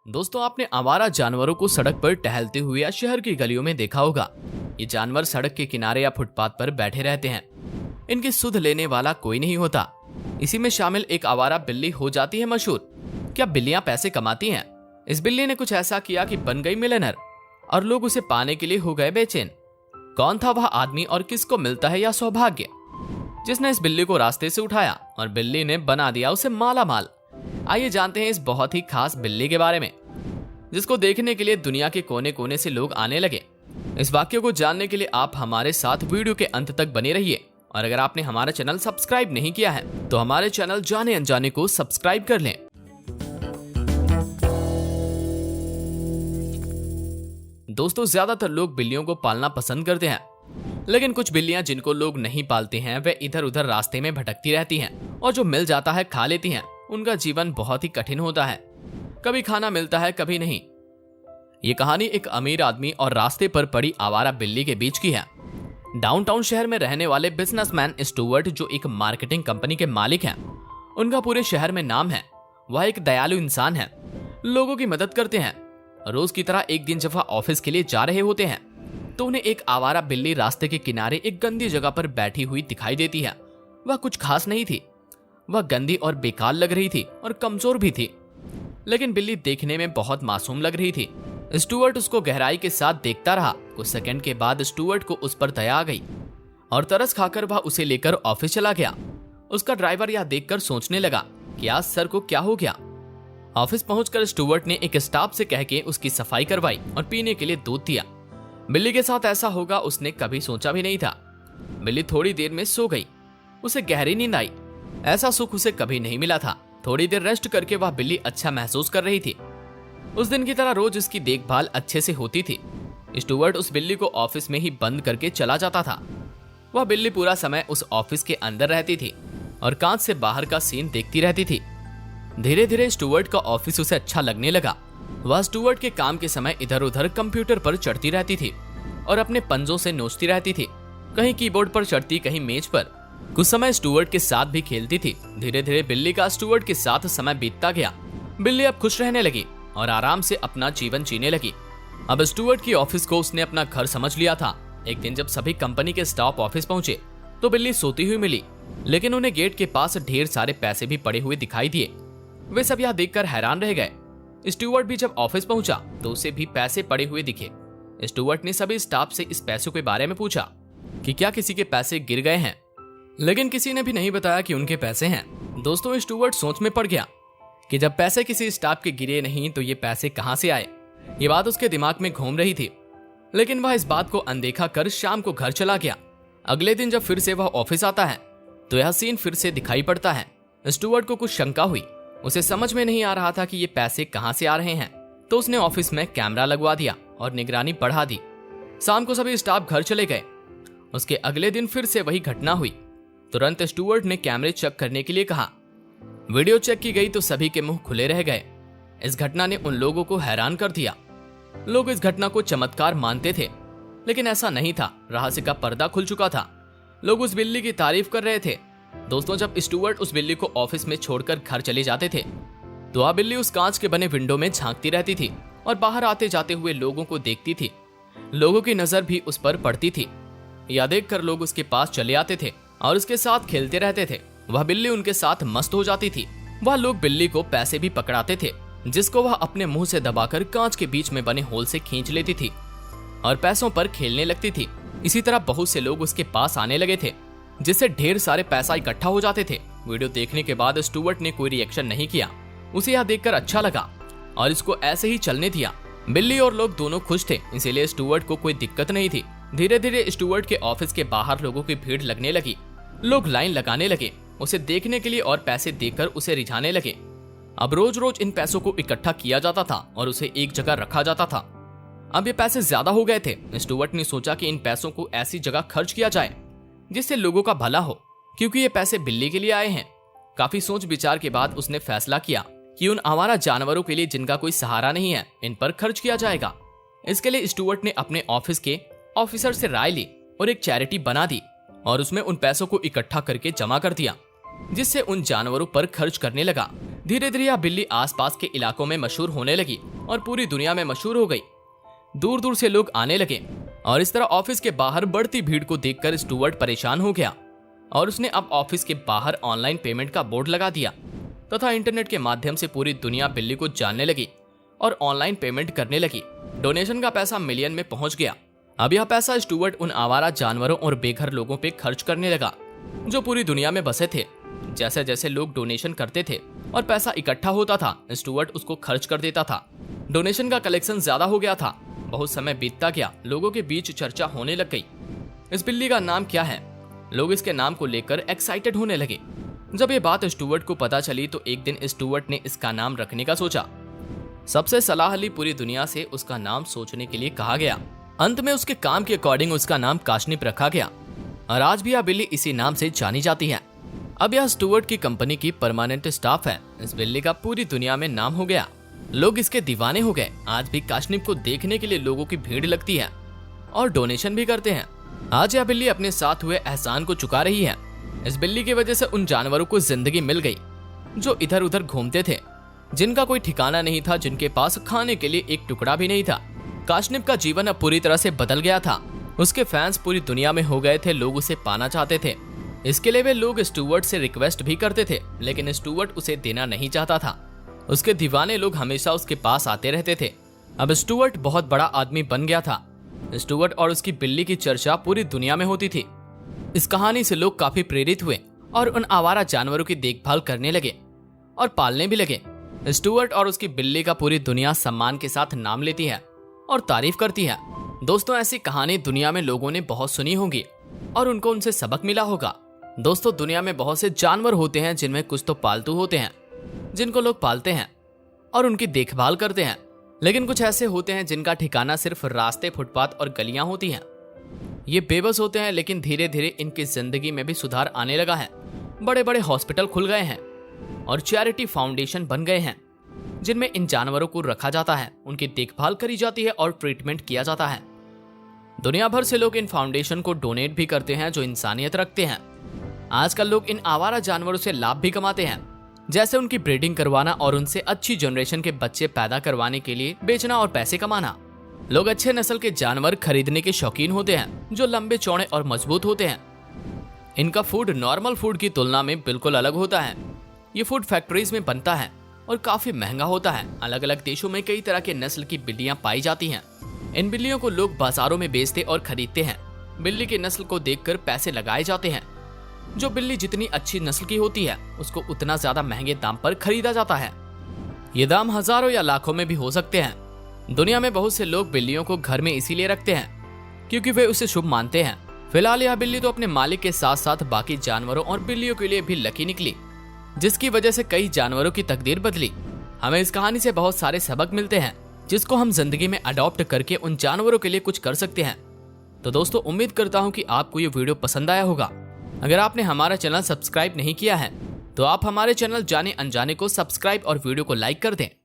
दोस्तों, आपने आवारा जानवरों को सड़क पर टहलते हुए या शहर की गलियों में देखा होगा। ये जानवर सड़क के किनारे या फुटपाथ पर बैठे रहते हैं। इनकी सुध लेने वाला कोई नहीं होता। इसी में शामिल एक आवारा बिल्ली हो जाती है मशहूर। क्या बिल्लियां पैसे कमाती हैं? इस बिल्ली ने कुछ ऐसा किया कि बन गई मिलियनर और लोग उसे पाने के लिए हो गए बेचैन। कौन था वह आदमी और किसको मिलता है यह सौभाग्य, जिसने इस बिल्ली को रास्ते से उठाया और बिल्ली ने बना दिया उसे माला माल। आइए जानते हैं इस बहुत ही खास बिल्ली के बारे में, जिसको देखने के लिए दुनिया के कोने कोने से लोग आने लगे। इस वाक्य को जानने के लिए आप हमारे साथ वीडियो के अंत तक बने रहिए। और अगर आपने हमारा चैनल सब्सक्राइब नहीं किया है तो हमारे चैनल जाने अनजाने को सब्सक्राइब कर लें। दोस्तों, ज्यादातर लोग बिल्लियों को पालना पसंद करते हैं, लेकिन कुछ बिल्लियां जिनको लोग नहीं पालते हैं वे इधर उधर रास्ते में भटकती रहती हैं और जो मिल जाता है खा लेती हैं। उनका जीवन बहुत ही कठिन होता है, कभी खाना मिलता है कभी नहीं। ये कहानी एक अमीर आदमी और रास्ते पर पड़ी आवारा बिल्ली के बीच की है। डाउनटाउन शहर में रहने वाले बिजनेसमैन स्टुअर्ट, जो एक मार्केटिंग कंपनी के मालिक हैं, उनका पूरे शहर में नाम है। वह एक दयालु इंसान है, लोगों की मदद करते हैं। रोज की तरह एक दिन जब वह ऑफिस के लिए जा रहे होते हैं तो उन्हें एक आवारा बिल्ली रास्ते के किनारे एक गंदी जगह पर बैठी हुई दिखाई देती है। वह कुछ खास नहीं थी, वह गंदी और बेकार लग रही थी और कमजोर भी थी, लेकिन बिल्ली देखने में बहुत मासूम लग रही थी। स्टुअर्ट उसको गहराई के साथ देखता रहा। कुछ सेकंड के बाद स्टुअर्ट को उस पर दया आ गई और तरस खाकर वह उसे लेकर ऑफिस चला गया। उसका ड्राइवर यह देखकर सोचने लगा कि आज सर को क्या हो गया। ऑफिस पहुंचकर स्टुअर्ट ने एक स्टाफ से कह के उसकी सफाई करवाई और पीने के लिए दूध दिया। बिल्ली के साथ ऐसा होगा उसने कभी सोचा भी नहीं था। बिल्ली थोड़ी देर में सो गई, उसे गहरी नींद आई। ऐसा सुख उसे कभी नहीं मिला था। थोड़ी देर रेस्ट करके वह बिल्ली अच्छा महसूस कर रही थी। उस दिन की तरह रोज इसकी देखभाल अच्छे से होती थी। स्टुअर्ट उस बिल्ली को ऑफिस में ही बंद करके चला जाता था। वह बिल्ली पूरा समय उस ऑफिस के अंदर रहती थी और कांच से बाहर का सीन देखती रहती थी। धीरे धीरे स्टुअर्ट का ऑफिस उसे अच्छा लगने लगा। वह स्टुअर्ट के काम के समय इधर उधर कंप्यूटर पर चढ़ती रहती थी और अपने पंजों से नोचती रहती थी। कहीं कीबोर्ड पर चढ़ती, कहीं मेज पर। कुछ समय स्टुअर्ट के साथ भी खेलती थी। धीरे धीरे बिल्ली का स्टुअर्ट के साथ समय बीतता गया। बिल्ली अब खुश रहने लगी और आराम से अपना जीवन जीने लगी। अब स्टुअर्ट की ऑफिस को उसने अपना घर समझ लिया था। एक दिन जब सभी कंपनी के स्टाफ ऑफिस पहुंचे तो बिल्ली सोती हुई मिली, लेकिन उन्हें गेट के पास ढेर सारे पैसे भी पड़े हुए दिखाई दिए। वे सब यह देखकर हैरान रह गए। स्टुअर्ट भी जब ऑफिस पहुंचा तो उसे भी पैसे पड़े हुए दिखे। स्टुअर्ट ने सभी स्टाफ से इस पैसों के बारे में पूछा कि क्या किसी के पैसे गिर गए हैं, लेकिन किसी ने भी नहीं बताया कि उनके पैसे हैं। दोस्तों, स्टुअर्ट सोच में पड़ गया कि जब पैसे किसी स्टाफ के गिरे नहीं तो ये पैसे कहां से आए। ये बात उसके दिमाग में घूम रही थी, लेकिन वह इस बात को अनदेखा कर शाम को घर चला गया। अगले दिन जब फिर से वह ऑफिस आता है तो यह सीन फिर से दिखाई पड़ता है। स्टुअर्ट को कुछ शंका हुई। उसे समझ में नहीं आ रहा था कि ये पैसे कहां से आ रहे हैं, तो उसने ऑफिस में कैमरा लगवा दिया और निगरानी बढ़ा दी। शाम को सभी स्टाफ घर चले गए। उसके अगले दिन फिर से वही घटना हुई। तुरंत स्टुअर्ट ने कैमरे चेक करने के लिए कहा। वीडियो चेक की गई तो सभी के मुंह खुले रह गए। इस घटना ने उन लोगों को हैरान कर दिया। लोग इस घटना को चमत्कार मानते थे, लेकिन ऐसा नहीं था। रहस्य का पर्दा खुल चुका था। लोग उस बिल्ली की तारीफ कर रहे थे। दोस्तों, जब स्टुअर्ट उस बिल्ली को ऑफिस में छोड़कर घर चले जाते थे तो वह बिल्ली उस कांच के बने विंडो में झांकती रहती थी और बाहर आते जाते हुए लोगों को देखती थी। लोगों की नजर भी उस पर पड़ती थी। यह देखकर लोग उसके पास चले आते थे और उसके साथ खेलते रहते थे। वह बिल्ली उनके साथ मस्त हो जाती थी। वह लोग बिल्ली को पैसे भी पकड़ाते थे, जिसको वह अपने मुंह से दबाकर कांच के बीच में बने होल से खींच लेती थी और पैसों पर खेलने लगती थी। इसी तरह बहुत से लोग उसके पास आने लगे थे, जिससे ढेर सारे पैसा इकट्ठा हो जाते थे। वीडियो देखने के बाद स्टुअर्ट ने कोई रिएक्शन नहीं किया। उसे यह देखकर अच्छा लगा और इसको ऐसे ही चलने दिया। बिल्ली और लोग दोनों खुश थे, इसीलिए स्टुअर्ट को कोई दिक्कत नहीं थी। धीरे धीरे स्टुअर्ट के ऑफिस के बाहर लोगों की भीड़ लगने लगी। लोग लाइन लगाने लगे उसे देखने के लिए और पैसे देकर उसे रिझाने लगे। अब रोज रोज इन पैसों को इकट्ठा किया जाता था और उसे एक जगह रखा जाता था। अब ये पैसे ज्यादा हो गए थे। स्टुअर्ट ने सोचा कि इन पैसों को ऐसी जगह खर्च किया जाए जिससे लोगों का भला हो, क्योंकि ये पैसे बिल्ली के लिए आए हैं। काफी सोच विचार के बाद उसने फैसला किया कि उन आवारा जानवरों के लिए जिनका कोई सहारा नहीं है, इन पर खर्च किया जाएगा। इसके लिए स्टुअर्ट ने अपने ऑफिस के ऑफिसर से राय ली और एक चैरिटी बना दी और उसमें उन पैसों को इकट्ठा करके जमा कर दिया, जिससे उन जानवरों पर खर्च करने लगा। धीरे धीरे यह बिल्ली आसपास के इलाकों में मशहूर होने लगी और पूरी दुनिया में मशहूर हो गई। दूर दूर से लोग आने लगे और इस तरह ऑफिस के बाहर बढ़ती भीड़ को देखकर स्टुअर्ट परेशान हो गया और उसने अब ऑफिस के बाहर ऑनलाइन पेमेंट का बोर्ड लगा दिया तथा इंटरनेट के माध्यम से पूरी दुनिया बिल्ली को जानने लगी और ऑनलाइन पेमेंट करने लगी। डोनेशन का पैसा मिलियन में पहुंच गया। अब यह पैसा स्टुअर्ट उन आवारा जानवरों और बेघर लोगों पे खर्च करने लगा जो पूरी दुनिया में बसे थे। जैसे जैसे लोग डोनेशन करते थे और पैसा इकट्ठा होता था, स्टुअर्ट उसको खर्च कर देता था। डोनेशन का कलेक्शन ज्यादा हो गया था। बहुत समय बीतता गया, लोगों के बीच चर्चा होने लग गई, इस बिल्ली का नाम क्या है। लोग इसके नाम को लेकर एक्साइटेड होने लगे। जब ये बात स्टुअर्ट को पता चली तो एक दिन स्टुअर्ट ने इसका नाम रखने का सोचा। सबसे सलाह ली, पूरी दुनिया से उसका नाम सोचने के लिए कहा गया। अंत में उसके काम के अकॉर्डिंग उसका नाम काशनिप रखा गया और आज भी यह बिल्ली इसी नाम से जानी जाती है। अब यह स्टुअर्ट की कंपनी की परमानेंट स्टाफ है। इस बिल्ली का पूरी दुनिया में नाम हो गया, लोग इसके दीवाने हो गए। आज भी काशनिप को देखने के लिए लोगों की भीड़ लगती है और डोनेशन भी करते हैं। आज यह बिल्ली अपने साथ हुए एहसान को चुका रही है। इस बिल्ली की वजह से उन जानवरों को जिंदगी मिल गई जो इधर उधर घूमते थे, जिनका कोई ठिकाना नहीं था, जिनके पास खाने के लिए एक टुकड़ा भी नहीं था। काशनिप का जीवन अब पूरी तरह से बदल गया था। उसके फैंस पूरी दुनिया में हो गए थे, लोग उसे पाना चाहते थे। इसके लिए वे लोग स्टुअर्ट से रिक्वेस्ट भी करते थे, लेकिन स्टुअर्ट उसे देना नहीं चाहता था। उसके दीवाने लोग हमेशा उसके पास आते रहते थे। अब स्टुअर्ट बहुत बड़ा आदमी बन गया था। स्टुअर्ट और उसकी बिल्ली की चर्चा पूरी दुनिया में होती थी। इस कहानी से लोग काफी प्रेरित हुए और उन आवारा जानवरों की देखभाल करने लगे और पालने भी लगे। स्टुअर्ट और उसकी बिल्ली का पूरी दुनिया सम्मान के साथ नाम लेती है और तारीफ करती है। दोस्तों, ऐसी कहानी दुनिया में लोगों ने बहुत सुनी होगी और उनको उनसे सबक मिला होगा। दोस्तों, दुनिया में बहुत से जानवर होते हैं जिनमें कुछ तो पालतू होते हैं, जिनको लोग पालते हैं और उनकी देखभाल करते हैं, लेकिन कुछ ऐसे होते हैं जिनका ठिकाना सिर्फ रास्ते, फुटपाथ और गलियां होती हैं। ये बेबस होते हैं, लेकिन धीरे धीरे इनकी जिंदगी में भी सुधार आने लगा है। बड़े बड़े हॉस्पिटल खुल गए हैं और चैरिटी फाउंडेशन बन गए हैं जिनमें इन जानवरों को रखा जाता है, उनकी देखभाल करी जाती है और ट्रीटमेंट किया जाता है। दुनिया भर से लोग इन फाउंडेशन को डोनेट भी करते हैं जो इंसानियत रखते हैं। आजकल लोग इन आवारा जानवरों से लाभ भी कमाते हैं, जैसे उनकी ब्रीडिंग करवाना और उनसे अच्छी जनरेशन के बच्चे पैदा करवाने के लिए बेचना और पैसे कमाना। लोग अच्छे नस्ल के जानवर खरीदने के शौकीन होते हैं जो लंबे, चौड़े और मजबूत होते हैं। इनका फूड नॉर्मल फूड की तुलना में बिल्कुल अलग होता है। ये फूड फैक्ट्रीज में बनता है और काफी महंगा होता है। अलग अलग देशों में कई तरह के नस्ल की बिल्लियां पाई जाती हैं। इन बिल्लियों को लोग बाजारों में बेचते और खरीदते हैं। बिल्ली की नस्ल को देखकर पैसे लगाए जाते हैं। जो बिल्ली जितनी अच्छी नस्ल की होती है उसको उतना ज्यादा महंगे दाम पर खरीदा जाता है। ये दाम हजारों या लाखों में भी हो सकते हैं। दुनिया में बहुत से लोग बिल्लियों को घर में इसीलिए रखते हैं क्योंकि वे उसे शुभ मानते हैं। फिलहाल यह बिल्ली तो अपने मालिक के साथ साथ बाकी जानवरों और बिल्लियों के लिए भी लकी निकली, जिसकी वजह से कई जानवरों की तकदीर बदली। हमें इस कहानी से बहुत सारे सबक मिलते हैं जिसको हम जिंदगी में अडॉप्ट करके उन जानवरों के लिए कुछ कर सकते हैं। तो दोस्तों, उम्मीद करता हूँ कि आपको ये वीडियो पसंद आया होगा। अगर आपने हमारा चैनल सब्सक्राइब नहीं किया है तो आप हमारे चैनल जाने अनजाने को सब्सक्राइब और वीडियो को लाइक कर दें।